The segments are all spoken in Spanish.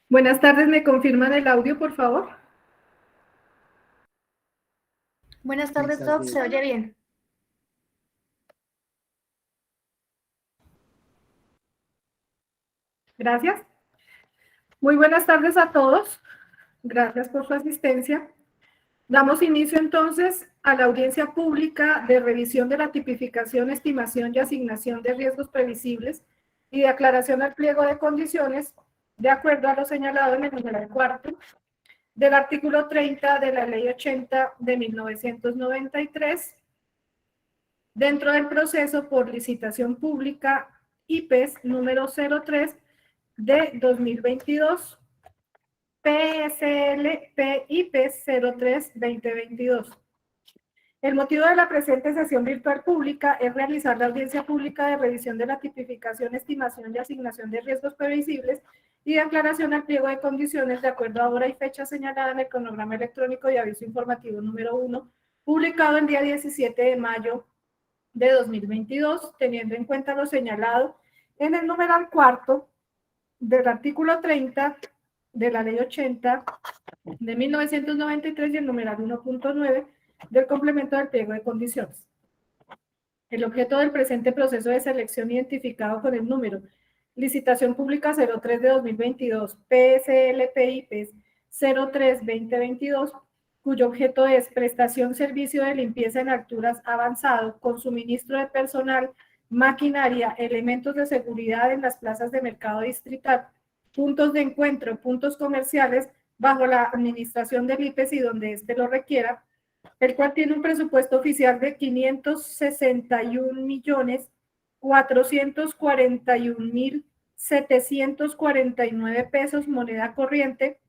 Buenas tardes, ¿me confirman el audio, por favor? Buenas tardes, Doc. ¿Se oye bien? Gracias. Muy buenas tardes a todos. Gracias por su asistencia. Damos inicio entonces a la audiencia pública de revisión de la tipificación, estimación y asignación de riesgos previsibles y de aclaración al pliego de condiciones de acuerdo a lo señalado en el numeral cuarto del artículo 30 de la Ley 80 de 1993 dentro del proceso por licitación pública IPES número 03 de 2022, PSL PIPES 03-2022. El motivo de la presente sesión virtual pública es realizar la audiencia pública de revisión de la tipificación, estimación y asignación de riesgos previsibles y de aclaración al pliego de condiciones de acuerdo a hora y fecha señalada en el cronograma electrónico y aviso informativo número 1, publicado el día 17 de mayo de 2022, teniendo en cuenta lo señalado en el numeral cuarto del artículo 30 de la Ley 80 de 1993 y el numeral 1.9 del complemento del pliego de condiciones. El objeto del presente proceso de selección identificado con el número Licitación Pública 03 de 2022, PSLPIPES 03-2022, cuyo objeto es prestación servicio de limpieza en alturas avanzado con suministro de personal, maquinaria, elementos de seguridad en las plazas de mercado distrital, puntos de encuentro, puntos comerciales bajo la administración del IPES y donde éste lo requiera, el cual tiene un presupuesto oficial de 561.441.749 pesos moneda corriente,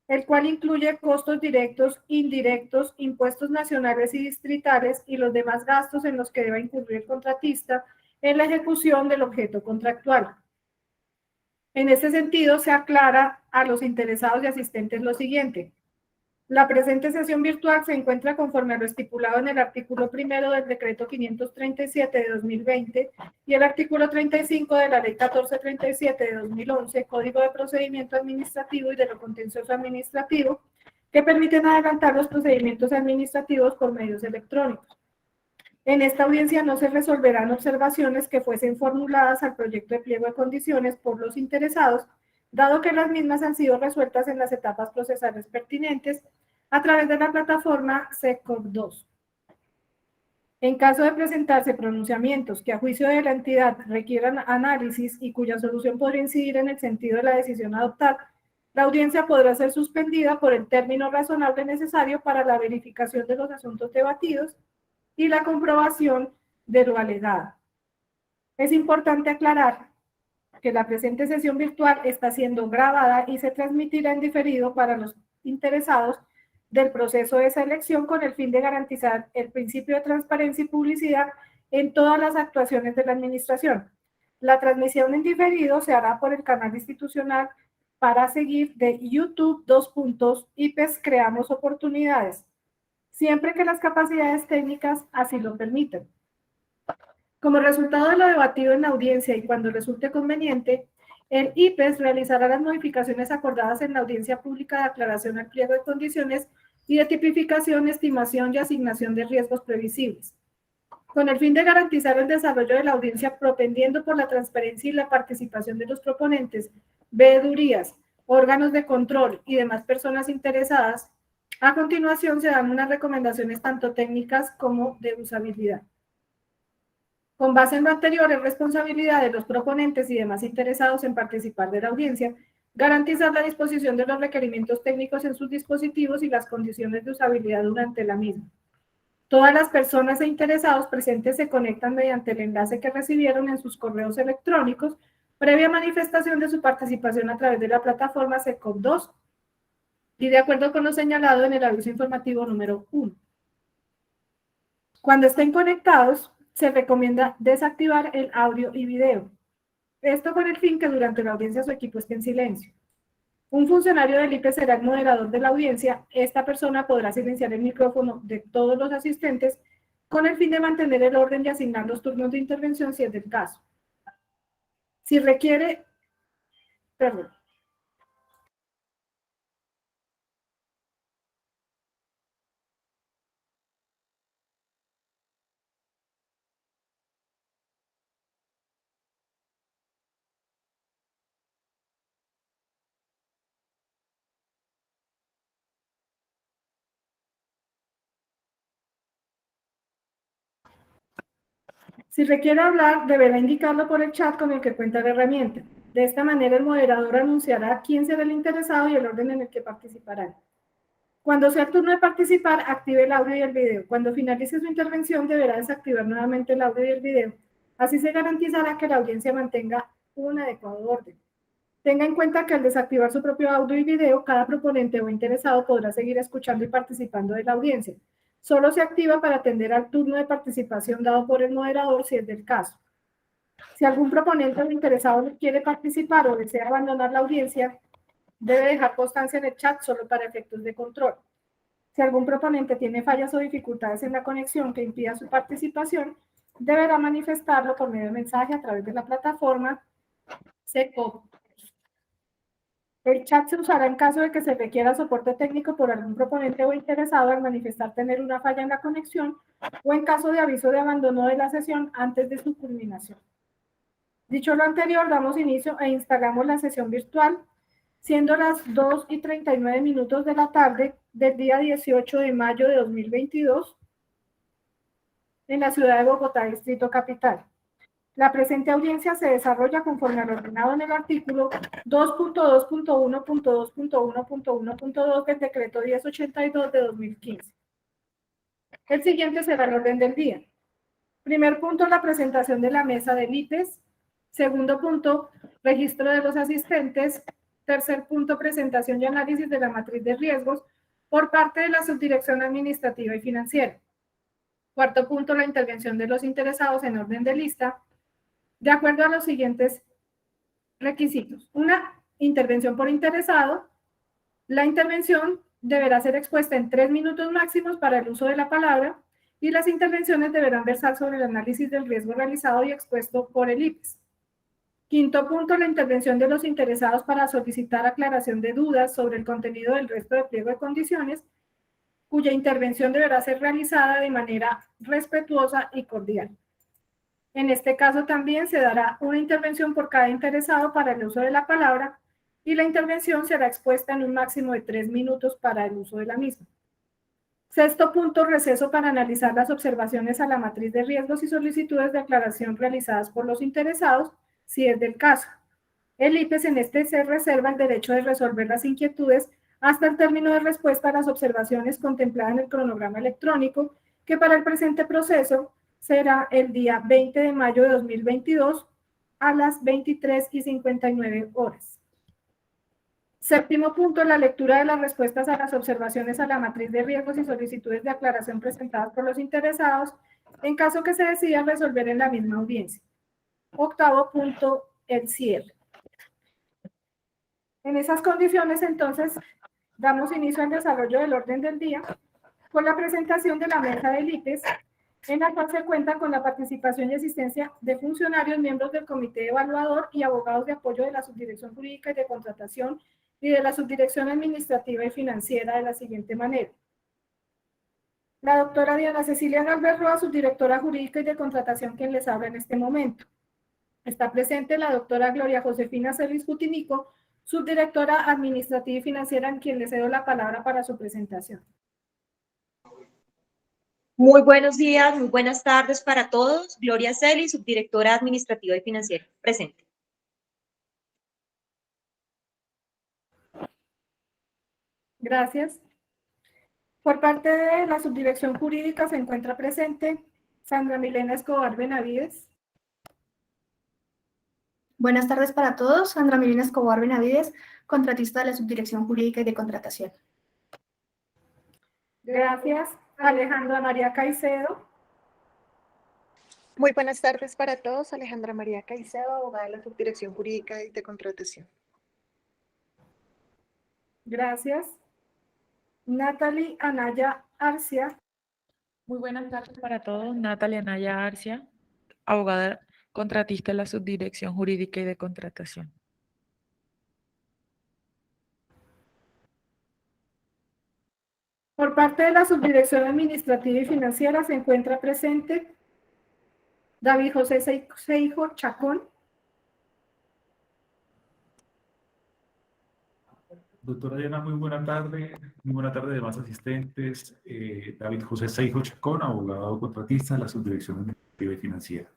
el cual incluye costos directos, indirectos, impuestos nacionales y distritales y los demás gastos en los que deba incurrir el contratista en la ejecución del objeto contractual. En este sentido, se aclara a los interesados y asistentes lo siguiente. La presente sesión virtual se encuentra conforme a lo estipulado en el artículo primero del decreto 537 de 2020 y el artículo 35 de la ley 1437 de 2011, Código de Procedimiento Administrativo y de lo Contencioso Administrativo, que permiten adelantar los procedimientos administrativos por medios electrónicos. En esta audiencia no se resolverán observaciones que fuesen formuladas al proyecto de pliego de condiciones por los interesados, dado que las mismas han sido resueltas en las etapas procesales pertinentes a través de la plataforma SECOP2. En caso de presentarse pronunciamientos que a juicio de la entidad requieran análisis y cuya solución podría incidir en el sentido de la decisión a adoptar, la audiencia podrá ser suspendida por el término razonable necesario para la verificación de los asuntos debatidos y la comprobación de lo alegado. Es importante aclarar que la presente sesión virtual está siendo grabada y se transmitirá en diferido para los interesados del proceso de selección con el fin de garantizar el principio de transparencia y publicidad en todas las actuaciones de la administración. La transmisión en diferido se hará por el canal institucional para seguir de YouTube IPES Creamos Oportunidades, siempre que las capacidades técnicas así lo permitan. Como resultado de lo debatido en la audiencia y cuando resulte conveniente, el IPES realizará las modificaciones acordadas en la audiencia pública de aclaración al pliego de condiciones y de tipificación, estimación y asignación de riesgos previsibles. Con el fin de garantizar el desarrollo de la audiencia propendiendo por la transparencia y la participación de los proponentes, veedurías, órganos de control y demás personas interesadas, a continuación se dan unas recomendaciones tanto técnicas como de usabilidad. Con base en lo anterior, es responsabilidad de los proponentes y demás interesados en participar de la audiencia garantizar la disposición de los requerimientos técnicos en sus dispositivos y las condiciones de usabilidad durante la misma. Todas las personas e interesados presentes se conectan mediante el enlace que recibieron en sus correos electrónicos previa manifestación de su participación a través de la plataforma SECOP2 y de acuerdo con lo señalado en el aviso informativo número 1. Cuando estén conectados, se recomienda desactivar el audio y video. Esto con el fin que durante la audiencia su equipo esté en silencio. Un funcionario del IPE será el moderador de la audiencia. Esta persona podrá silenciar el micrófono de todos los asistentes con el fin de mantener el orden y asignar los turnos de intervención si es del caso. Si requiere, perdón. Si requiere hablar, deberá indicarlo por el chat con el que cuenta la herramienta. De esta manera, el moderador anunciará quién será el interesado y el orden en el que participarán. Cuando sea el turno de participar, active el audio y el video. Cuando finalice su intervención, deberá desactivar nuevamente el audio y el video. Así se garantizará que la audiencia mantenga un adecuado orden. Tenga en cuenta que al desactivar su propio audio y video, cada proponente o interesado podrá seguir escuchando y participando de la audiencia. Solo se activa para atender al turno de participación dado por el moderador si es del caso. Si algún proponente o interesado quiere participar o desea abandonar la audiencia, debe dejar constancia en el chat solo para efectos de control. Si algún proponente tiene fallas o dificultades en la conexión que impida su participación, deberá manifestarlo por medio de mensaje a través de la plataforma SECOP. El chat se usará en caso de que se requiera soporte técnico por algún proponente o interesado al manifestar tener una falla en la conexión o en caso de aviso de abandono de la sesión antes de su culminación. Dicho lo anterior, damos inicio e instalamos la sesión virtual, siendo las 2:39 de la tarde del día 18 de mayo de 2022 en la ciudad de Bogotá, Distrito Capital. La presente audiencia se desarrolla conforme al ordenado en el artículo 2.2.1.2.1.1.2 del decreto 1082 de 2015. El siguiente será el orden del día. Primer punto, la presentación de la mesa del IPES. Segundo punto, registro de los asistentes. Tercer punto, presentación y análisis de la matriz de riesgos por parte de la Subdirección Administrativa y Financiera. Cuarto punto, la intervención de los interesados en orden de lista, de acuerdo a los siguientes requisitos. Una intervención por interesado. La intervención deberá ser expuesta en 3 minutos máximos para el uso de la palabra y las intervenciones deberán versar sobre el análisis del riesgo realizado y expuesto por el IPES. Quinto punto, la intervención de los interesados para solicitar aclaración de dudas sobre el contenido del resto del pliego de condiciones, cuya intervención deberá ser realizada de manera respetuosa y cordial. En este caso también se dará una intervención por cada interesado para el uso de la palabra y la intervención será expuesta en un máximo de 3 minutos para el uso de la misma. Sexto punto, receso para analizar las observaciones a la matriz de riesgos y solicitudes de aclaración realizadas por los interesados, si es del caso. El IPES en este se reserva el derecho de resolver las inquietudes hasta el término de respuesta a las observaciones contempladas en el cronograma electrónico, que para el presente proceso será el día 20 de mayo de 2022 a las 23:59 horas. Séptimo punto, la lectura de las respuestas a las observaciones a la matriz de riesgos y solicitudes de aclaración presentadas por los interesados, en caso que se decida resolver en la misma audiencia. Octavo punto, el cierre. En esas condiciones, entonces, damos inicio al desarrollo del orden del día con la presentación de la mesa del IPES, en la cual se cuenta con la participación y asistencia de funcionarios, miembros del comité evaluador y abogados de apoyo de la Subdirección Jurídica y de Contratación y de la Subdirección Administrativa y Financiera de la siguiente manera. La doctora Diana Cecilia Galvez Roa, subdirectora jurídica y de contratación, quien les habla en este momento. Está presente la doctora Gloria Josefina Celis Jutinico, subdirectora administrativa y financiera, en quien le cedo la palabra para su presentación. Muy buenos días, muy buenas tardes para todos. Gloria Celis, subdirectora administrativa y financiera, presente. Gracias. Por parte de la subdirección jurídica se encuentra presente Sandra Milena Escobar Benavides. Buenas tardes para todos. Sandra Milena Escobar Benavides, contratista de la Subdirección Jurídica y de Contratación. Gracias. Alejandra María Caicedo. Muy buenas tardes para todos. Alejandra María Caicedo, abogada de la Subdirección Jurídica y de Contratación. Gracias. Natalie Anaya Arcia. Muy buenas tardes para todos. Natalia Anaya Arcia, abogada contratista de la Subdirección Jurídica y de Contratación. Por parte de la Subdirección Administrativa y Financiera se encuentra presente David José Seijo Chacón. Doctora Diana, muy buena tarde. Muy buena tarde, demás asistentes. David José Seijo Chacón, abogado contratista de la Subdirección Administrativa y Financiera.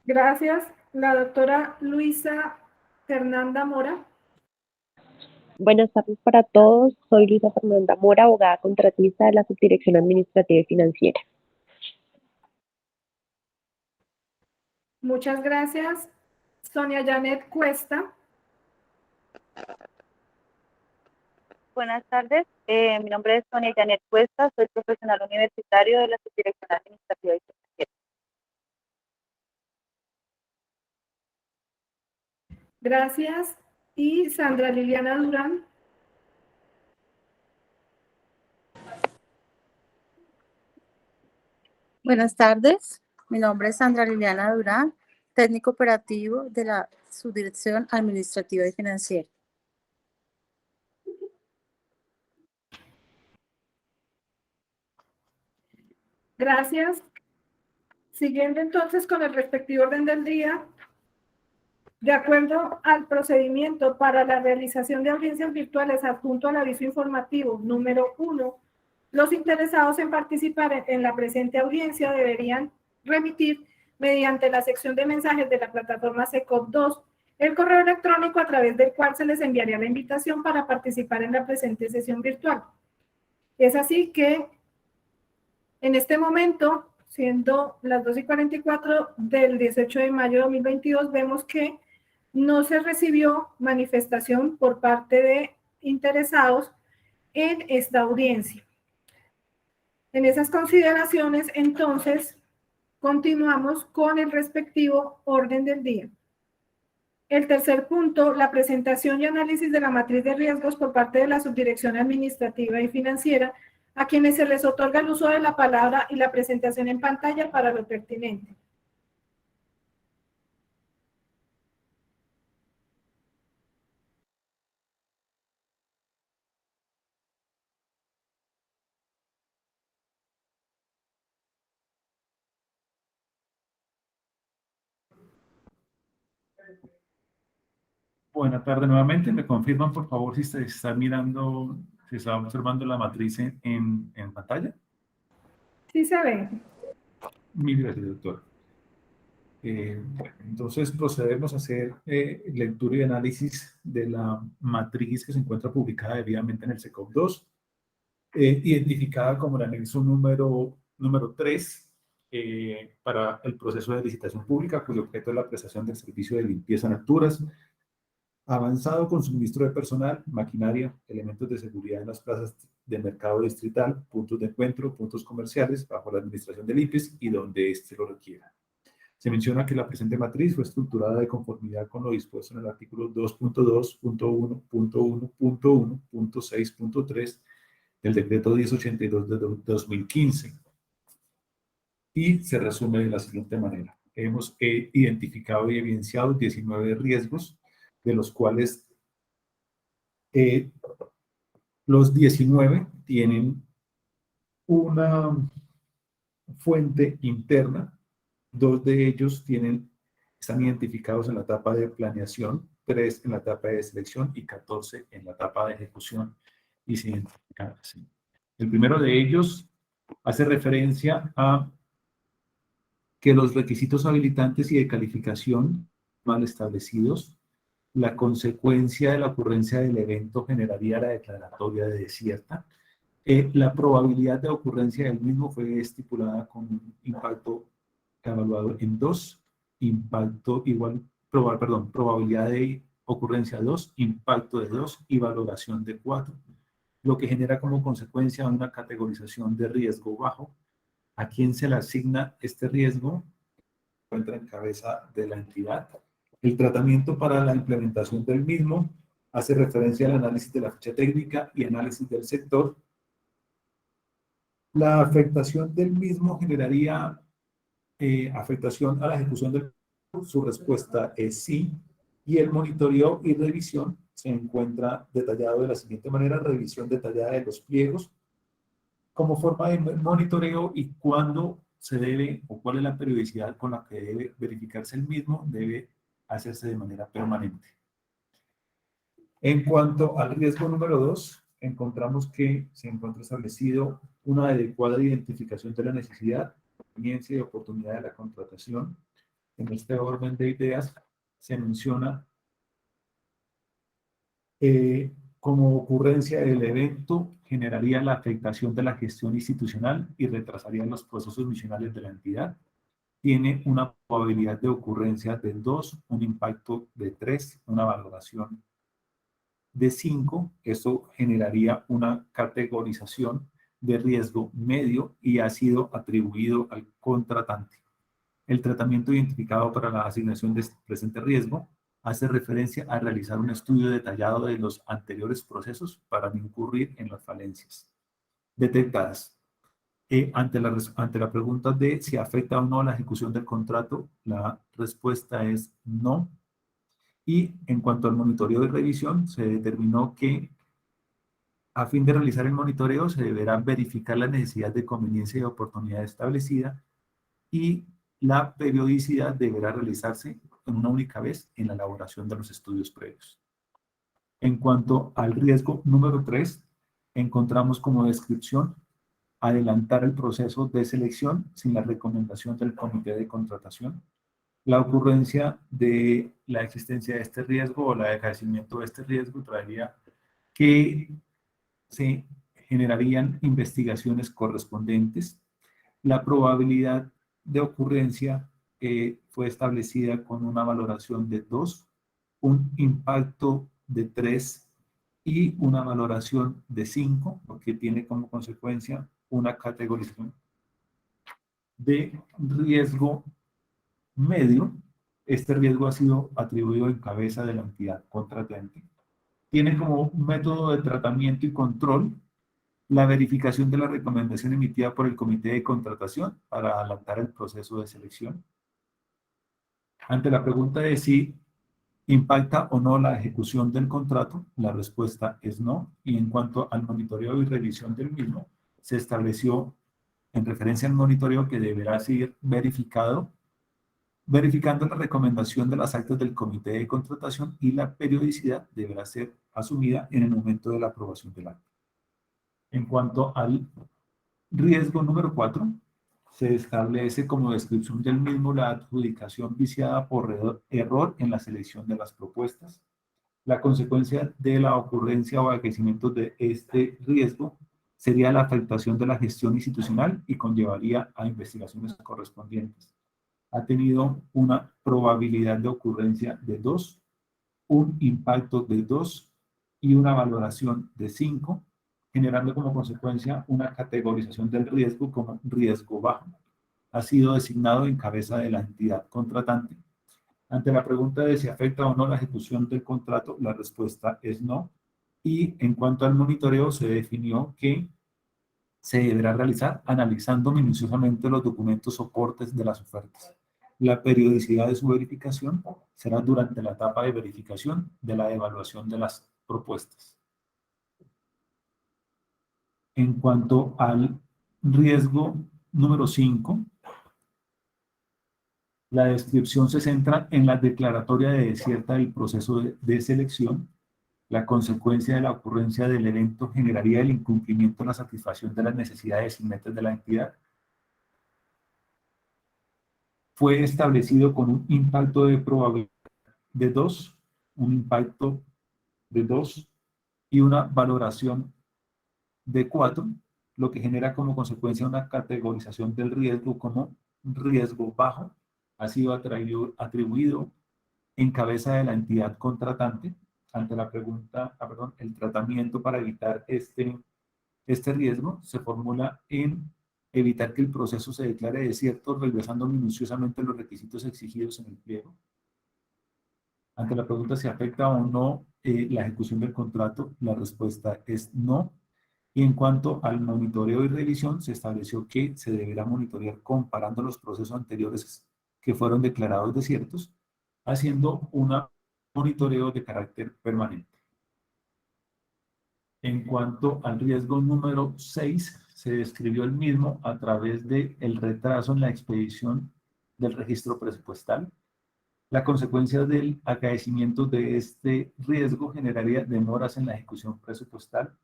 Gracias. La doctora Luisa Fernanda Mora. Buenas tardes para todos. Soy Luisa Fernanda Mora, abogada contratista de la Subdirección Administrativa y Financiera. Muchas gracias. Sonia Janet Cuesta. Buenas tardes, mi nombre es Sonia Janet Cuesta, soy profesional universitario de la Subdirección Administrativa y Financiera. Gracias. Y Sandra Liliana Durán. Buenas tardes, mi nombre es Sandra Liliana Durán, técnico operativo de la Subdirección Administrativa y Financiera. Gracias. Siguiendo entonces con el respectivo orden del día, de acuerdo al procedimiento para la realización de audiencias virtuales adjunto al aviso informativo número 1, los interesados en participar en la presente audiencia deberían remitir mediante la sección de mensajes de la plataforma SECOP 2 el correo electrónico a través del cual se les enviaría la invitación para participar en la presente sesión virtual. Es así que en este momento, siendo las 2:44 del 18 de mayo de 2022, vemos que no se recibió manifestación por parte de interesados en esta audiencia. En esas consideraciones, entonces, continuamos con el respectivo orden del día. El tercer punto, la presentación y análisis de la matriz de riesgos por parte de la Subdirección Administrativa y Financiera, a quienes se les otorga el uso de la palabra y la presentación en pantalla para lo pertinente. Buenas tardes nuevamente. ¿Me confirman, por favor, si se está mirando, si está observando la matriz en pantalla? Sí se ve. Mil gracias, doctor. Bueno, entonces procedemos a hacer lectura y análisis de la matriz que se encuentra publicada debidamente en el SECOP 2, identificada como el anexo número 3 para el proceso de licitación pública, cuyo objeto es la prestación del servicio de limpieza en alturas, avanzado con suministro de personal, maquinaria, elementos de seguridad en las plazas de mercado distrital, puntos de encuentro, puntos comerciales, bajo la administración del IPES y donde éste lo requiera. Se menciona que la presente matriz fue estructurada de conformidad con lo dispuesto en el artículo 2.2.1.1.1.6.3 del decreto 1082 de 2015 y se resume de la siguiente manera. Hemos identificado y evidenciado 19 riesgos, de los cuales los 19 tienen una fuente interna. 2 de ellos están identificados en la etapa de planeación, 3 en la etapa de selección y 14 en la etapa de ejecución y se identifican así. El primero de ellos hace referencia a que los requisitos habilitantes y de calificación mal establecidos, la consecuencia de la ocurrencia del evento generaría la declaratoria de desierta. La probabilidad de ocurrencia del mismo fue estipulada con un impacto evaluado en 2, probabilidad de ocurrencia 2, impacto de 2 y valoración de 4, lo que genera como consecuencia una categorización de riesgo bajo. ¿A quién se le asigna este riesgo? Se encuentra en cabeza de la entidad. El tratamiento para la implementación del mismo hace referencia al análisis de la ficha técnica y análisis del sector. La afectación del mismo generaría afectación a la ejecución del mismo. Su respuesta es sí. Y el monitoreo y revisión se encuentra detallado de la siguiente manera: revisión detallada de los pliegos como forma de monitoreo y cuándo se debe o cuál es la periodicidad con la que debe verificarse el mismo, debe hacerse de manera permanente. En cuanto al riesgo número 2, encontramos que se encuentra establecido una adecuada identificación de la necesidad, conveniencia y oportunidad de la contratación, en este orden de ideas se menciona como ocurrencia del evento generaría la afectación de la gestión institucional y retrasaría los procesos misionales de la entidad. Tiene una probabilidad de ocurrencia de 2, un impacto de 3, una valoración de 5. Esto generaría una categorización de riesgo medio y ha sido atribuido al contratante. El tratamiento identificado para la asignación de este presente riesgo hace referencia a realizar un estudio detallado de los anteriores procesos para no incurrir en las falencias detectadas. Ante la pregunta de si afecta o no la ejecución del contrato, la respuesta es no. Y en cuanto al monitoreo de revisión, se determinó que a fin de realizar el monitoreo se deberá verificar la necesidad de conveniencia y oportunidad establecida y la periodicidad deberá realizarse en una única vez en la elaboración de los estudios previos. En cuanto al riesgo número 3, encontramos como descripción adelantar el proceso de selección sin la recomendación del comité de contratación. La ocurrencia de la existencia de este riesgo o el acaecimiento de este riesgo traería que se generarían investigaciones correspondientes. La probabilidad de ocurrencia fue establecida con una valoración de 2, un impacto de 3 y una valoración de 5, lo que tiene como consecuencia una categorización de riesgo medio. Este riesgo ha sido atribuido en cabeza de la entidad contratante. Tiene como método de tratamiento y control la verificación de la recomendación emitida por el comité de contratación para adelantar el proceso de selección. Ante la pregunta de si impacta o no la ejecución del contrato, la respuesta es no. Y en cuanto al monitoreo y revisión del mismo, se estableció en referencia al monitoreo que deberá ser verificando la recomendación de las actas del comité de contratación y la periodicidad deberá ser asumida en el momento de la aprobación del acta. En cuanto al riesgo número 4, se establece como descripción del mismo la adjudicación viciada por error en la selección de las propuestas. La consecuencia de la ocurrencia o aquecimiento de este riesgo sería la afectación de la gestión institucional y conllevaría a investigaciones correspondientes. Ha tenido una probabilidad de ocurrencia de 2, un impacto de 2 y una valoración de 5, generando como consecuencia una categorización del riesgo como riesgo bajo. Ha sido designado en cabeza de la entidad contratante. Ante la pregunta de si afecta o no la ejecución del contrato, la respuesta es no. Y en cuanto al monitoreo, se definió que se deberá realizar analizando minuciosamente los documentos soportes de las ofertas. La periodicidad de su verificación será durante la etapa de verificación de la evaluación de las propuestas. En cuanto al riesgo número 5, la descripción se centra en la declaratoria de desierta del proceso de selección. La consecuencia de la ocurrencia del evento generaría el incumplimiento en la satisfacción de las necesidades y metas de la entidad. Fue establecido con un impacto de probabilidad de 2, un impacto de 2 y una valoración de 4, lo que genera como consecuencia una categorización del riesgo como riesgo bajo. Ha sido atribuido en cabeza de la entidad contratante. Ante la pregunta, el tratamiento para evitar este riesgo se formula en evitar que el proceso se declare desierto, revisando minuciosamente los requisitos exigidos en el pliego. Ante la pregunta si afecta o no la ejecución del contrato, la respuesta es no. Y en cuanto al monitoreo y revisión, se estableció que se deberá monitorear comparando los procesos anteriores que fueron declarados desiertos, haciendo un monitoreo de carácter permanente. En cuanto al riesgo número 6, se describió el mismo a través del retraso en la expedición del registro presupuestal. La consecuencia del acaecimiento de este riesgo generaría demoras en la ejecución presupuestal.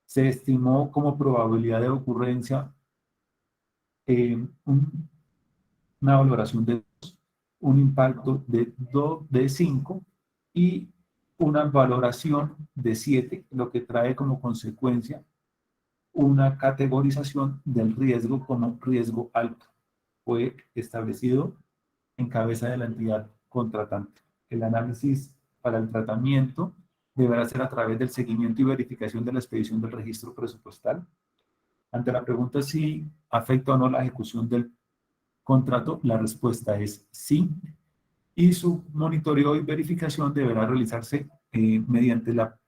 Se estimó como probabilidad de ocurrencia una valoración de 2 un impacto de 5 y una valoración de 7, lo que trae como consecuencia una categorización del riesgo como riesgo alto. Fue establecido en cabeza de la entidad contratante. El análisis para el tratamiento deberá ser a través del seguimiento y verificación de la expedición del registro presupuestal. Ante la pregunta si afecta o no la ejecución del contrato, la respuesta es sí. Y su monitoreo y verificación deberá realizarse mediante la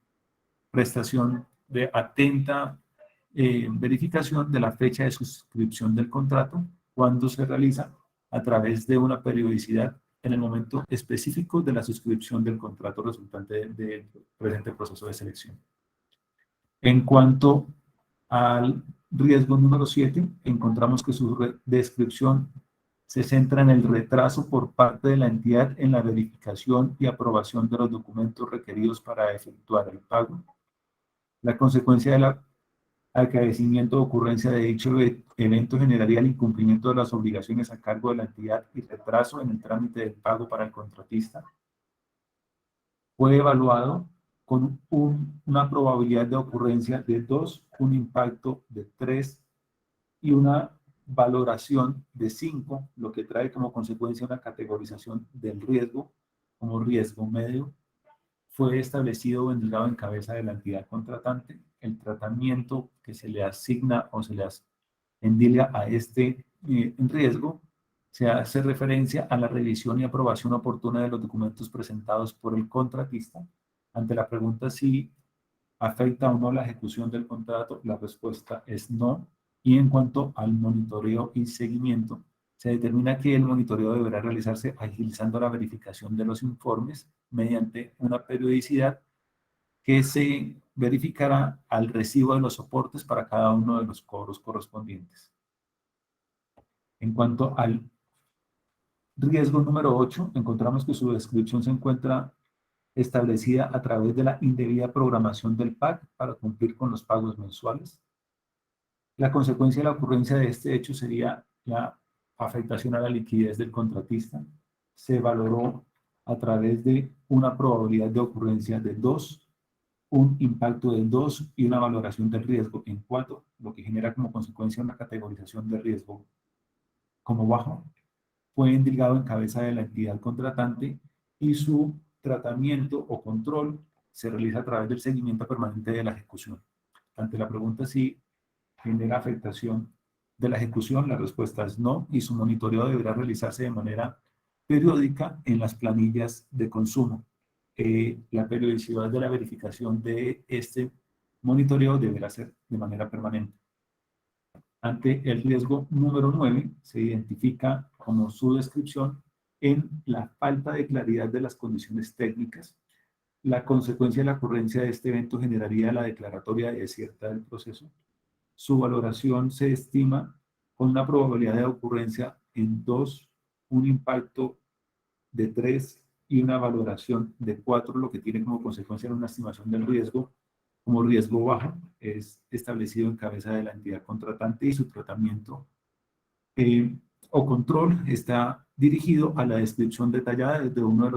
prestación de atenta verificación de la fecha de suscripción del contrato, cuando se realiza a través de una periodicidad en el momento específico de la suscripción del contrato resultante del presente proceso de selección. En cuanto al riesgo número 7, encontramos que su descripción se centra en el retraso por parte de la entidad en la verificación y aprobación de los documentos requeridos para efectuar el pago. La consecuencia del acaecimiento o ocurrencia de dicho evento generaría el incumplimiento de las obligaciones a cargo de la entidad y retraso en el trámite del pago para el contratista. Fue evaluado con una probabilidad de ocurrencia de 2, un impacto de 3 y una valoración de 5, lo que trae como consecuencia una categorización del riesgo como riesgo medio. Fue establecido o endilgado en cabeza de la entidad contratante. El tratamiento que se le asigna o se le endilga a este riesgo se hace referencia a la revisión y aprobación oportuna de los documentos presentados por el contratista. Ante la pregunta si afecta o no la ejecución del contrato, la respuesta es no. Y en cuanto al monitoreo y seguimiento, se determina que el monitoreo deberá realizarse agilizando la verificación de los informes mediante una periodicidad que se verificará al recibo de los soportes para cada uno de los cobros correspondientes. En cuanto al riesgo número 8, encontramos que su descripción se encuentra establecida a través de la indebida programación del PAC para cumplir con los pagos mensuales. La consecuencia de la ocurrencia de este hecho sería la afectación a la liquidez del contratista. Se valoró a través de una probabilidad de ocurrencia de 2, un impacto de 2 y una valoración del riesgo en 4, lo que genera como consecuencia una categorización de riesgo como bajo. Fue endilgado en cabeza de la entidad contratante y su tratamiento o control se realiza a través del seguimiento permanente de la ejecución. Ante la pregunta si genera afectación de la ejecución, la respuesta es no, y su monitoreo deberá realizarse de manera periódica en las planillas de consumo. La periodicidad de la verificación de este monitoreo deberá ser de manera permanente. Ante el riesgo número 9, se identifica como su descripción en la falta de claridad de las condiciones técnicas. La consecuencia de la ocurrencia de este evento generaría la declaratoria de desierta del proceso. Su valoración se estima con una probabilidad de ocurrencia en 2, un impacto de 3 y una valoración de 4, lo que tiene como consecuencia una estimación del riesgo como riesgo bajo. Es establecido en cabeza de la entidad contratante y su tratamiento o control está dirigido a la descripción detallada de uno de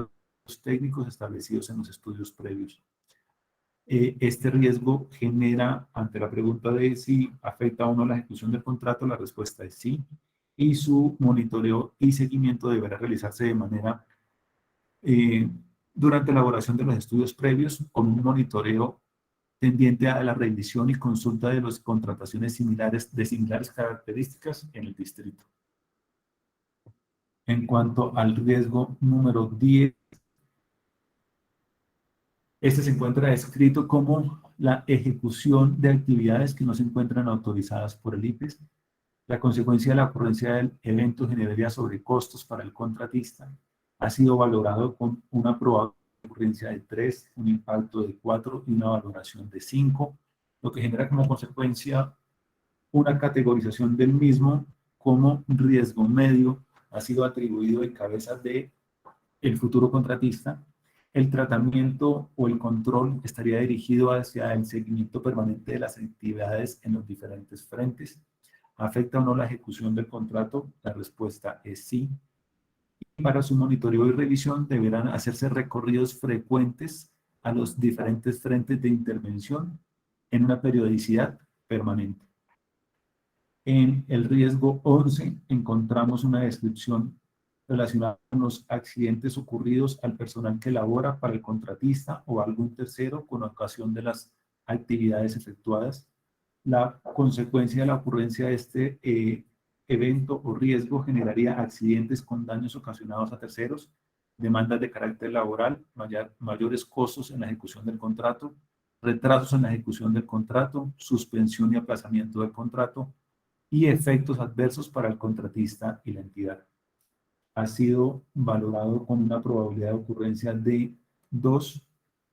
los técnicos establecidos en los estudios previos. Este riesgo genera, ante la pregunta de si afecta o no la ejecución del contrato, la respuesta es sí, y su monitoreo y seguimiento deberá realizarse de manera durante la elaboración de los estudios previos con un monitoreo tendiente a la revisión y consulta de las contrataciones de similares características en el distrito. En cuanto al riesgo número 10, este se encuentra descrito como la ejecución de actividades que no se encuentran autorizadas por el IPES. La consecuencia de la ocurrencia del evento generaría sobrecostos para el contratista. Ha sido valorado con una probable ocurrencia de 3, un impacto de 4 y una valoración de 5, lo que genera como consecuencia una categorización del mismo como riesgo medio. Ha sido atribuido en cabeza de el futuro contratista. El tratamiento o el control estaría dirigido hacia el seguimiento permanente de las actividades en los diferentes frentes. ¿Afecta o no la ejecución del contrato? La respuesta es sí. Para su monitoreo y revisión deberán hacerse recorridos frecuentes a los diferentes frentes de intervención en una periodicidad permanente. En el riesgo 11 encontramos una descripción relacionada con los accidentes ocurridos al personal que labora para el contratista o algún tercero con ocasión de las actividades efectuadas. La consecuencia de la ocurrencia de este evento o riesgo generaría accidentes con daños ocasionados a terceros, demandas de carácter laboral, mayores costos en la ejecución del contrato, retrasos en la ejecución del contrato, suspensión y aplazamiento del contrato y efectos adversos para el contratista y la entidad. Ha sido valorado con una probabilidad de ocurrencia de 2,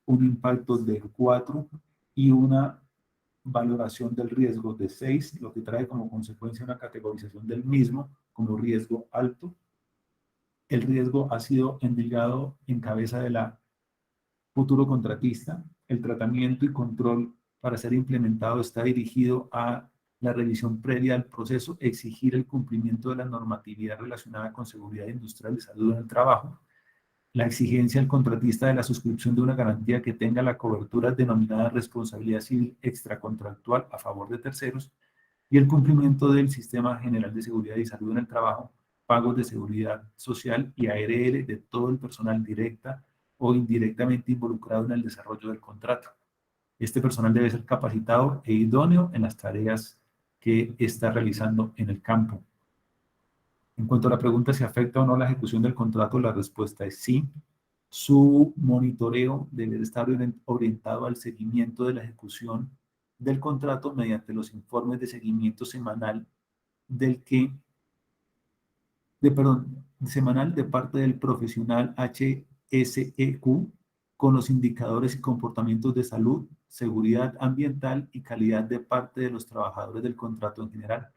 un impacto de 4 y una valoración del riesgo de 6, lo que trae como consecuencia una categorización del mismo como riesgo alto. El riesgo ha sido endilgado en cabeza de la futuro contratista. El tratamiento y control para ser implementado está dirigido a la revisión previa al proceso, exigir el cumplimiento de la normatividad relacionada con seguridad industrial y salud en el trabajo, la exigencia al contratista de la suscripción de una garantía que tenga la cobertura denominada responsabilidad civil extracontractual a favor de terceros y el cumplimiento del Sistema General de Seguridad y Salud en el Trabajo, pagos de seguridad social y ARL de todo el personal directa o indirectamente involucrado en el desarrollo del contrato. Este personal debe ser capacitado e idóneo en las tareas que está realizando en el campo. En cuanto a la pregunta si afecta o no la ejecución del contrato, la respuesta es sí. Su monitoreo debe estar orientado al seguimiento de la ejecución del contrato mediante los informes de seguimiento semanal semanal de parte del profesional HSEQ con los indicadores y comportamientos de salud, seguridad ambiental y calidad de parte de los trabajadores del contrato en general,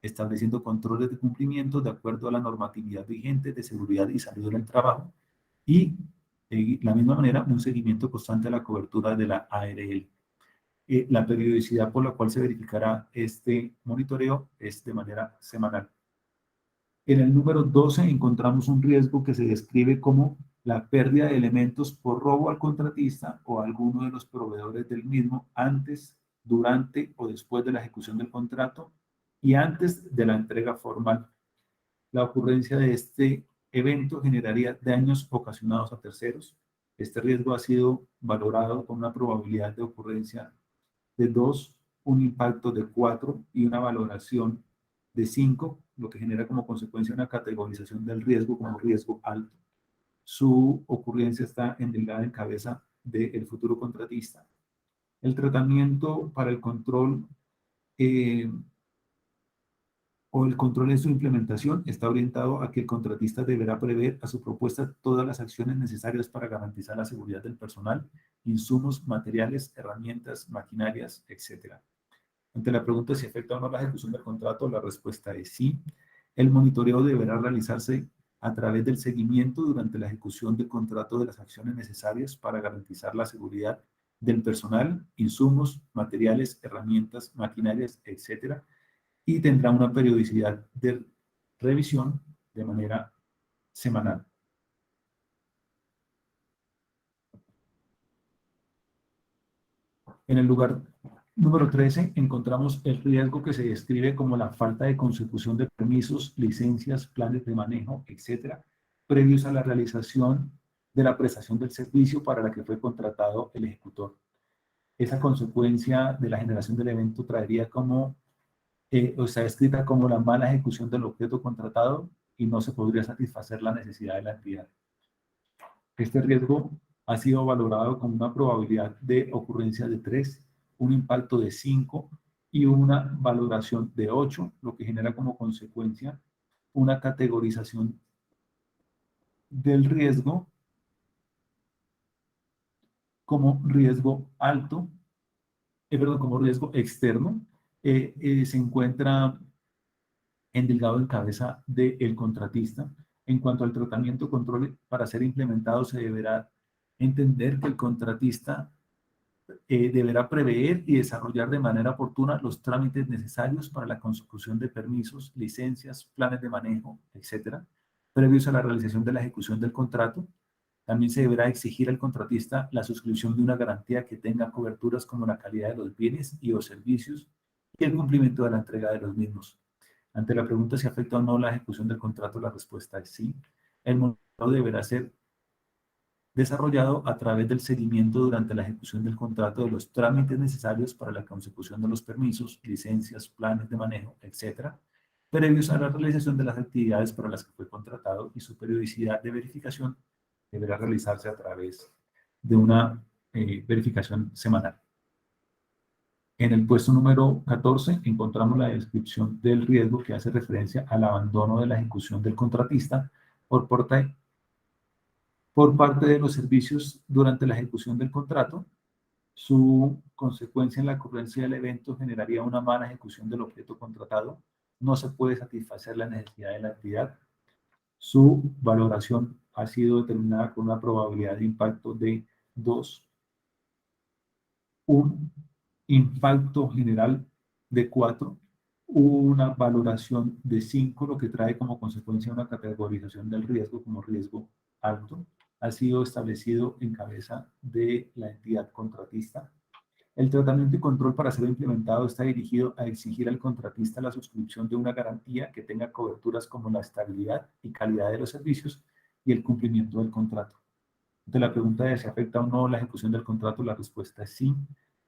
estableciendo controles de cumplimiento de acuerdo a la normatividad vigente de seguridad y salud en el trabajo y, de la misma manera, un seguimiento constante a la cobertura de la ARL. La periodicidad por la cual se verificará este monitoreo es de manera semanal. En el número 12 encontramos un riesgo que se describe como la pérdida de elementos por robo al contratista o a alguno de los proveedores del mismo antes, durante o después de la ejecución del contrato y antes de la entrega formal. La ocurrencia de este evento generaría daños ocasionados a terceros. Este riesgo ha sido valorado con una probabilidad de ocurrencia de 2, un impacto de 4 y una valoración de 5, lo que genera como consecuencia una categorización del riesgo como riesgo alto. Su ocurrencia está endilgada en cabeza del futuro contratista. El tratamiento para el control o el control en su implementación está orientado a que el contratista deberá prever a su propuesta todas las acciones necesarias para garantizar la seguridad del personal, insumos, materiales, herramientas, maquinarias, etc. Ante la pregunta si afecta o no la ejecución del contrato, la respuesta es sí. El monitoreo deberá realizarse a través del seguimiento durante la ejecución del contrato de las acciones necesarias para garantizar la seguridad del personal, insumos, materiales, herramientas, maquinarias, etc. Y tendrá una periodicidad de revisión de manera semanal. En el lugar número 13 encontramos el riesgo que se describe como la falta de consecución de permisos, licencias, planes de manejo, etcétera, previos a la realización de la prestación del servicio para la que fue contratado el ejecutor. Esa consecuencia de la generación del evento traería como, o está escrita como la mala ejecución del objeto contratado y no se podría satisfacer la necesidad de la entidad. Este riesgo ha sido valorado con una probabilidad de ocurrencia de 3, un impacto de 5 y una valoración de 8, lo que genera como consecuencia una categorización del riesgo como riesgo alto, como riesgo externo, se encuentra endilgado en cabeza del contratista. En cuanto al tratamiento control para ser implementado, se deberá entender que el contratista deberá prever y desarrollar de manera oportuna los trámites necesarios para la consecución de permisos, licencias, planes de manejo, etc. previos a la realización de la ejecución del contrato. También se deberá exigir al contratista la suscripción de una garantía que tenga coberturas como la calidad de los bienes y o servicios y el cumplimiento de la entrega de los mismos. Ante la pregunta si afecta o no la ejecución del contrato, la respuesta es sí. El monitoreo deberá ser desarrollado a través del seguimiento durante la ejecución del contrato de los trámites necesarios para la consecución de los permisos, licencias, planes de manejo, etc., previos a la realización de las actividades para las que fue contratado, y su periodicidad de verificación deberá realizarse a través de una verificación semanal. En el puesto número 14 encontramos la descripción del riesgo que hace referencia al abandono de la ejecución del contratista por parte de los servicios durante la ejecución del contrato. Su consecuencia en la ocurrencia del evento generaría una mala ejecución del objeto contratado. No se puede satisfacer la necesidad de la entidad. Su valoración ha sido determinada con una probabilidad de impacto de 2, un impacto general de 4, una valoración de 5, lo que trae como consecuencia una categorización del riesgo como riesgo alto. Ha sido establecido en cabeza de la entidad contratista. El tratamiento y control para ser implementado está dirigido a exigir al contratista la suscripción de una garantía que tenga coberturas como la estabilidad y calidad de los servicios y el cumplimiento del contrato. Ante la pregunta de si afecta o no la ejecución del contrato, la respuesta es sí.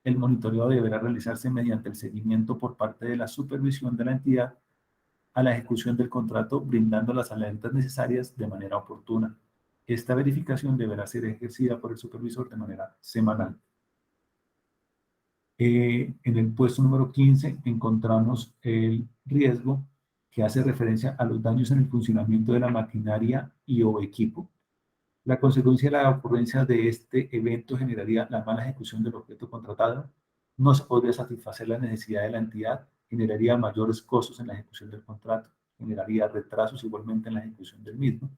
El monitoreo deberá realizarse mediante el seguimiento por parte de la supervisión de la entidad a la ejecución del contrato, brindando las alertas necesarias de manera oportuna. Esta verificación deberá ser ejercida por el supervisor de manera semanal. En el puesto número 15 encontramos el riesgo que hace referencia a los daños en el funcionamiento de la maquinaria y o equipo. La consecuencia de la ocurrencia de este evento generaría la mala ejecución del objeto contratado, no se podría satisfacer la necesidad de la entidad, generaría mayores costos en la ejecución del contrato, generaría retrasos igualmente en la ejecución del mismo,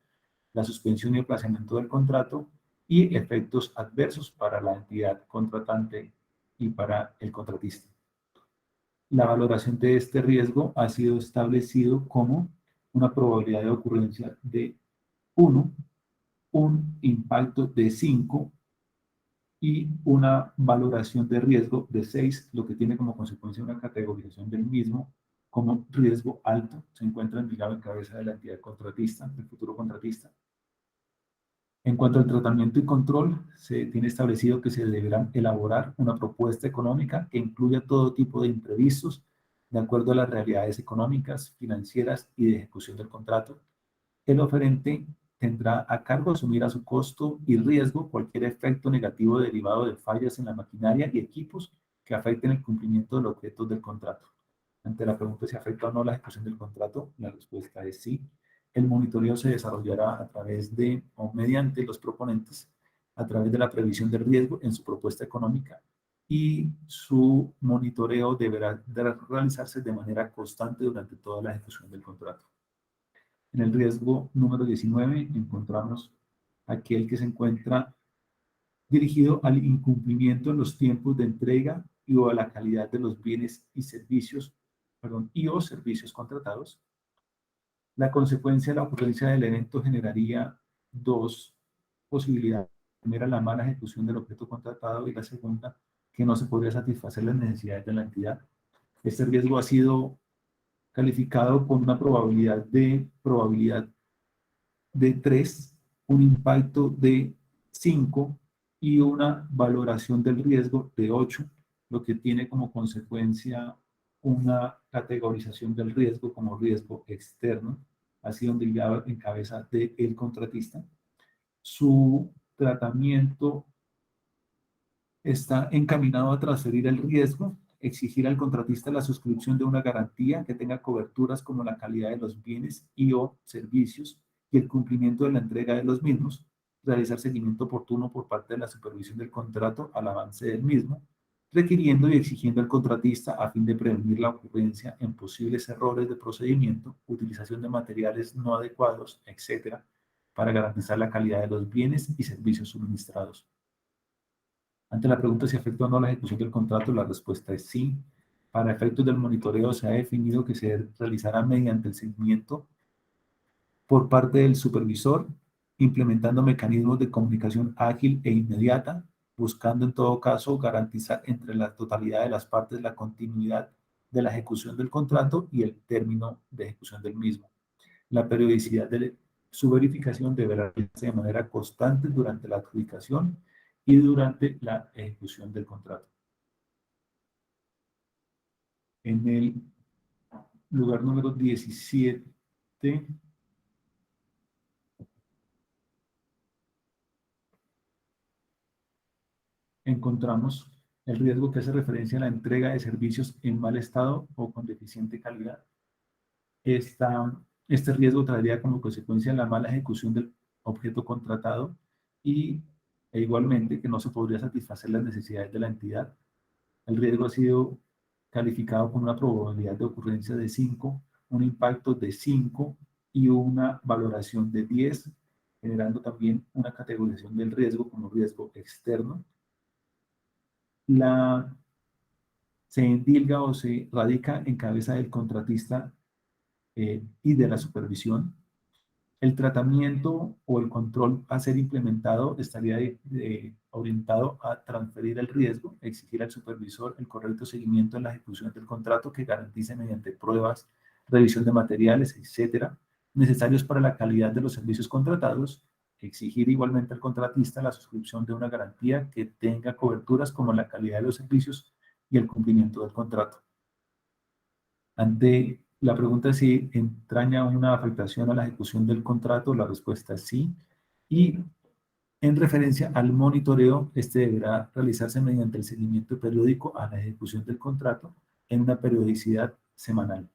la suspensión y aplazamiento del contrato y efectos adversos para la entidad contratante y para el contratista. La valoración de este riesgo ha sido establecido como una probabilidad de ocurrencia de 1, un impacto de 5 y una valoración de riesgo de 6, lo que tiene como consecuencia una categorización del mismo como riesgo alto. Se encuentra indicado en cabeza de la entidad contratista, del futuro contratista. En cuanto al tratamiento y control, se tiene establecido que se deberá elaborar una propuesta económica que incluya todo tipo de imprevistos de acuerdo a las realidades económicas, financieras y de ejecución del contrato. El oferente tendrá a cargo asumir a su costo y riesgo cualquier efecto negativo derivado de fallas en la maquinaria y equipos que afecten el cumplimiento de los objetos del contrato. Ante la pregunta si afecta o no la ejecución del contrato, la respuesta es sí. El monitoreo se desarrollará a través de o mediante los proponentes, a través de la previsión de riesgo en su propuesta económica, y su monitoreo deberá realizarse de manera constante durante toda la ejecución del contrato. En el riesgo número 19 encontramos aquel que se encuentra dirigido al incumplimiento en los tiempos de entrega y o a la calidad de los bienes y servicios, y o servicios contratados. La consecuencia de la ocurrencia del evento generaría 2 posibilidades. La primera, la mala ejecución del objeto contratado, y la segunda, que no se podría satisfacer las necesidades de la entidad. Este riesgo ha sido calificado con una probabilidad de 3, un impacto de 5 y una valoración del riesgo de 8, lo que tiene como consecuencia una categorización del riesgo como riesgo externo, ha sido indicado en cabeza del contratista. Su tratamiento está encaminado a transferir el riesgo, exigir al contratista la suscripción de una garantía que tenga coberturas como la calidad de los bienes y o servicios y el cumplimiento de la entrega de los mismos, realizar seguimiento oportuno por parte de la supervisión del contrato al avance del mismo, requiriendo y exigiendo al contratista a fin de prevenir la ocurrencia en posibles errores de procedimiento, utilización de materiales no adecuados, etc., para garantizar la calidad de los bienes y servicios suministrados. Ante la pregunta si afecta o no la ejecución del contrato, la respuesta es sí. Para efectos del monitoreo se ha definido que se realizará mediante el seguimiento por parte del supervisor, implementando mecanismos de comunicación ágil e inmediata, buscando en todo caso garantizar entre la totalidad de las partes la continuidad de la ejecución del contrato y el término de ejecución del mismo. La periodicidad de su verificación deberá realizarse de manera constante durante la adjudicación y durante la ejecución del contrato. En el lugar número 17, encontramos el riesgo que hace referencia a la entrega de servicios en mal estado o con deficiente calidad. Este riesgo traería como consecuencia la mala ejecución del objeto contratado e igualmente que no se podría satisfacer las necesidades de la entidad. El riesgo ha sido calificado con una probabilidad de ocurrencia de 5, un impacto de 5 y una valoración de 10, generando también una categorización del riesgo como riesgo externo. Se endilga o se radica en cabeza del contratista y de la supervisión. El tratamiento o el control a ser implementado estaría orientado a transferir el riesgo, exigir al supervisor el correcto seguimiento en la ejecución del contrato que garantice mediante pruebas, revisión de materiales, etcétera, necesarios para la calidad de los servicios contratados, exigir igualmente al contratista la suscripción de una garantía que tenga coberturas como la calidad de los servicios y el cumplimiento del contrato. Ante la pregunta es si entraña una afectación a la ejecución del contrato, la respuesta es sí. Y en referencia al monitoreo, este deberá realizarse mediante el seguimiento periódico a la ejecución del contrato en una periodicidad semanal.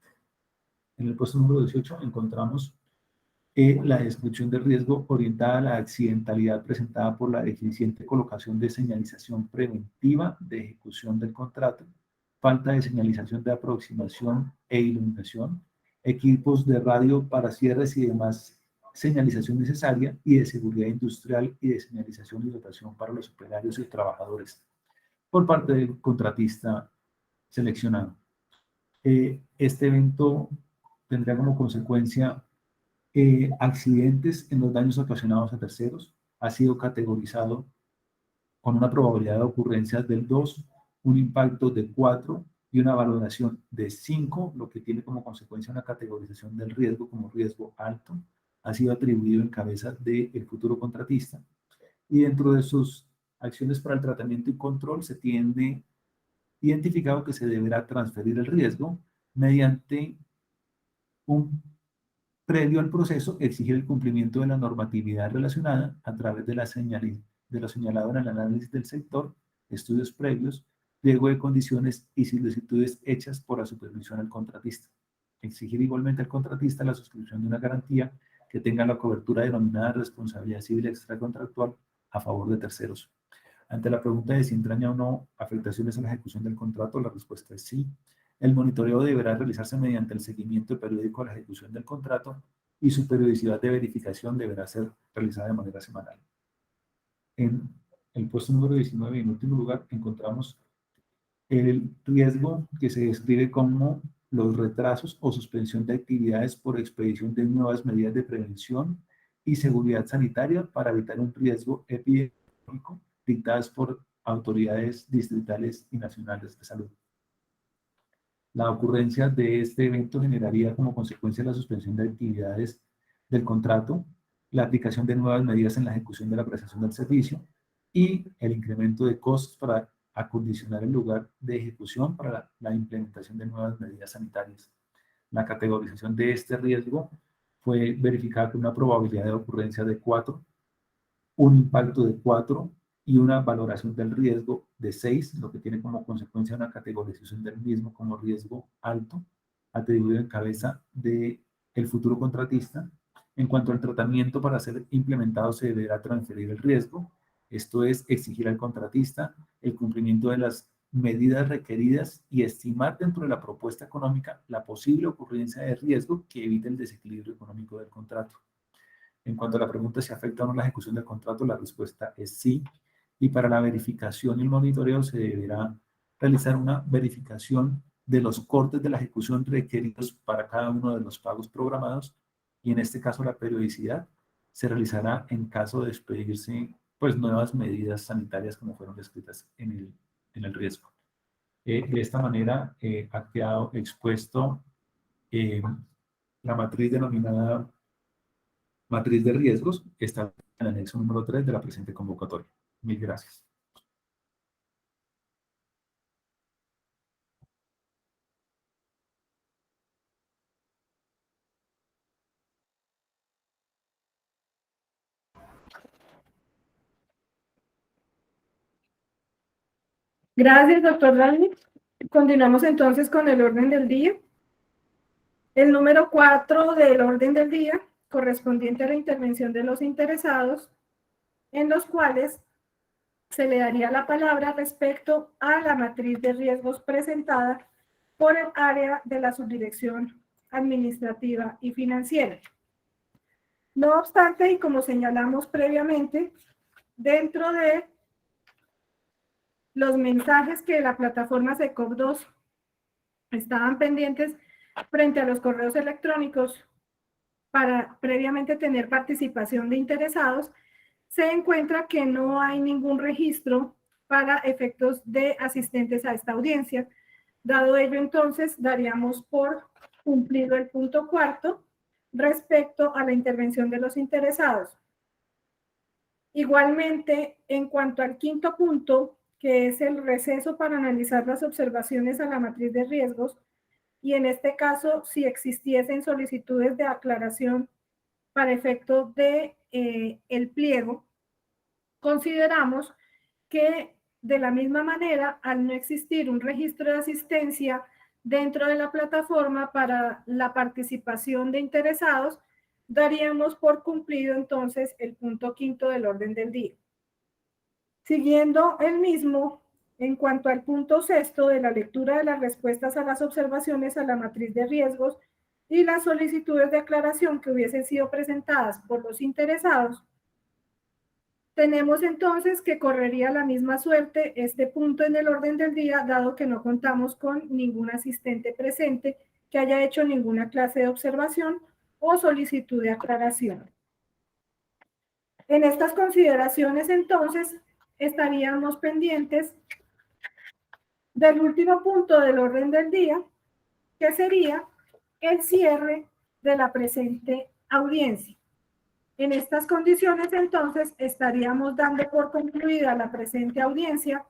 En el puesto número 18 encontramos la descripción del riesgo orientada a la accidentalidad presentada por la deficiente colocación de señalización preventiva de ejecución del contrato, falta de señalización de aproximación e iluminación, equipos de radio para cierres y demás señalización necesaria y de seguridad industrial y de señalización y dotación para los operarios y trabajadores por parte del contratista seleccionado. Este evento tendrá como consecuencia accidentes en los daños ocasionados a terceros. Ha sido categorizado con una probabilidad de ocurrencia del 2, un impacto de 4 y una valoración de 5, lo que tiene como consecuencia una categorización del riesgo como riesgo alto. Ha sido atribuido en cabeza del futuro contratista. Y dentro de sus acciones para el tratamiento y control se tiene identificado que se deberá transferir el riesgo mediante previo al proceso, exigir el cumplimiento de la normatividad relacionada a través de lo señalado en el análisis del sector, estudios previos, pliego de condiciones y solicitudes hechas por la supervisión al contratista. Exigir igualmente al contratista la suscripción de una garantía que tenga la cobertura denominada responsabilidad civil extracontractual a favor de terceros. Ante la pregunta de si entraña o no afectaciones a la ejecución del contrato, la respuesta es sí. El monitoreo deberá realizarse mediante el seguimiento periódico a la ejecución del contrato y su periodicidad de verificación deberá ser realizada de manera semanal. En el puesto número 19, en último lugar, encontramos el riesgo que se describe como los retrasos o suspensión de actividades por expedición de nuevas medidas de prevención y seguridad sanitaria para evitar un riesgo epidemiológico dictadas por autoridades distritales y nacionales de salud. La ocurrencia de este evento generaría como consecuencia la suspensión de actividades del contrato, la aplicación de nuevas medidas en la ejecución de la prestación del servicio y el incremento de costos para acondicionar el lugar de ejecución para la implementación de nuevas medidas sanitarias. La categorización de este riesgo fue verificada con una probabilidad de ocurrencia de 4, un impacto de 4 y una valoración del riesgo de 6, lo que tiene como consecuencia una categorización del mismo como riesgo alto, atribuido en cabeza del futuro contratista. En cuanto al tratamiento para ser implementado, se deberá transferir el riesgo, esto es, exigir al contratista el cumplimiento de las medidas requeridas y estimar dentro de la propuesta económica la posible ocurrencia de riesgo que evite el desequilibrio económico del contrato. En cuanto a la pregunta si afecta o no la ejecución del contrato, la respuesta es sí. Y para la verificación y el monitoreo se deberá realizar una verificación de los cortes de la ejecución requeridos para cada uno de los pagos programados y en este caso la periodicidad se realizará en caso de expedirse pues, nuevas medidas sanitarias como fueron descritas en el riesgo. De esta manera ha quedado expuesto la matriz denominada matriz de riesgos, que está en el anexo número 3 de la presente convocatoria. Mil gracias. Gracias, doctor Rani. Continuamos entonces con el orden del día. El número 4 del orden del día, correspondiente a la intervención de los interesados, en los cuales se le daría la palabra respecto a la matriz de riesgos presentada por el área de la subdirección administrativa y financiera. No obstante, y como señalamos previamente, dentro de los mensajes que la plataforma SECOP2 estaban pendientes frente a los correos electrónicos para previamente tener participación de interesados, se encuentra que no hay ningún registro para efectos de asistentes a esta audiencia. Dado ello, entonces, daríamos por cumplido el punto 4 respecto a la intervención de los interesados. Igualmente, en cuanto al quinto punto, que es el receso para analizar las observaciones a la matriz de riesgos, y en este caso, si existiesen solicitudes de aclaración para efecto de el pliego, consideramos que de la misma manera, al no existir un registro de asistencia dentro de la plataforma para la participación de interesados, daríamos por cumplido entonces el punto quinto del orden del día. Siguiendo el mismo, en cuanto al punto sexto de la lectura de las respuestas a las observaciones a la matriz de riesgos y las solicitudes de aclaración que hubiesen sido presentadas por los interesados, tenemos entonces que correría la misma suerte este punto en el orden del día, dado que no contamos con ningún asistente presente que haya hecho ninguna clase de observación o solicitud de aclaración. En estas consideraciones, entonces, estaríamos pendientes del último punto del orden del día, que sería el cierre de la presente audiencia. En estas condiciones, entonces, estaríamos dando por concluida la presente audiencia,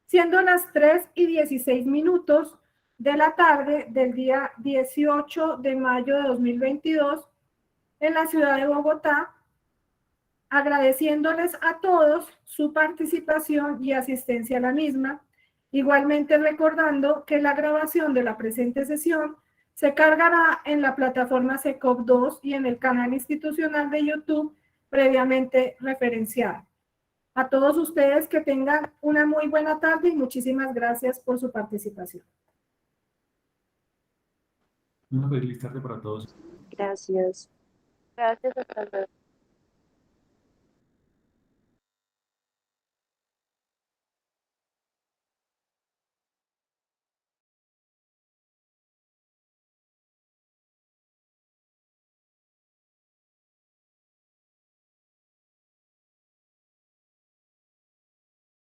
siendo las 3:16 de la tarde del día 18 de mayo de 2022 en la ciudad de Bogotá, agradeciéndoles a todos su participación y asistencia a la misma, igualmente recordando que la grabación de la presente sesión se cargará en la plataforma SECOP2 y en el canal institucional de YouTube previamente referenciado. A todos ustedes que tengan una muy buena tarde y muchísimas gracias por su participación. Una feliz tarde para todos. Gracias. Gracias, hasta luego.